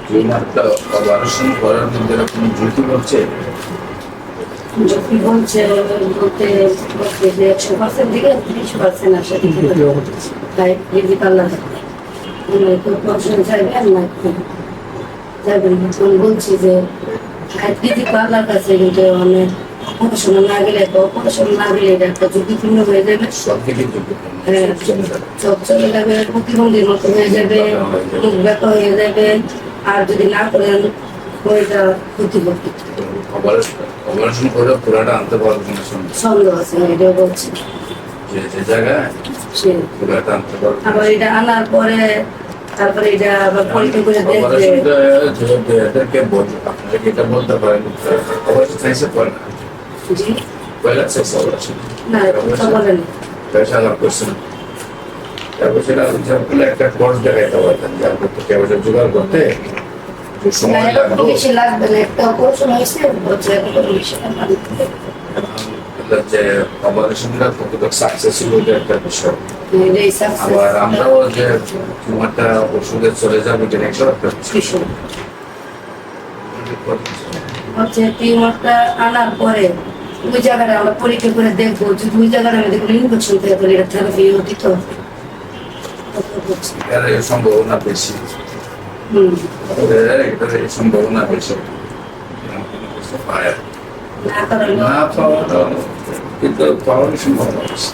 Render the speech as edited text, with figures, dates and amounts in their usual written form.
টিউমারটা operation করার মধ্যে এরকম ঝুঁকি হচ্ছে। ঝুঁকি বলতে 100% থেকে 30% আসে তাই দিদি পাল্লা অপারেশন চাইবেন না যাবেন বলছি যে দিদি পাল্লার কাছে কিন্তু অনেক পড়াশোনা না গেলে এটা একটা ঝুঁকিপূর্ণ হয়ে যাবে। সব থেকে ঝুঁকিপূর্ণ সব চলে যাবে, প্রতিবন্ধীর মতো হয়ে যাবে, মুখ ব্যাপা হয়ে যাবে। আর যদি না করেন ওইটা ক্ষতি করবে। অপারেশন করে পুরাটা আনতে পারবো না সন্দেহ আছে, এটাও বলছি যে জায়গায় পুরাটা আনতে পারবো। আবার এটা আনার পরে তারপরে এটা আবার পরীক্ষা করে দেখবে। এদেরকে আপনাকে এটা বলতে পারেন অপারেশন সাইন্সে পড়ে না। জি পয়লা সাইন্স অপারেশন না, কথা বলেন পয়সা লাভ করছে না। তারপর সেটা একটা কোর্স দেখাইতে পারতেন যে আপনার তো কেবল জোগাড় করতে সময় লাগবে। বেশি লাগবে না, একটা অপারেশন হয়েছে বেশি যে অপারেশনটা কতটা সাকসেসফুল ওইটা একটা বিষয়। আবার আমরাও যে টিউমারটা ওষুধে চলে যাবে এটা একটা বিষয় হচ্ছে টিউমারটা আনার পরে ওই জায়গাটা আমরা পরীক্ষা করে দেখবো, যদি ওই জায়গাটা আমি দেখবো ইনফেকশন থেকে তাহলে এটা থেরাপিও দিতে হবে। এর সম্ভাবনা বেশি। এটার সম্ভাবনা বেশি না পাওয়াটা কিন্তু পাওয়ার সম্ভাবনা বেশি।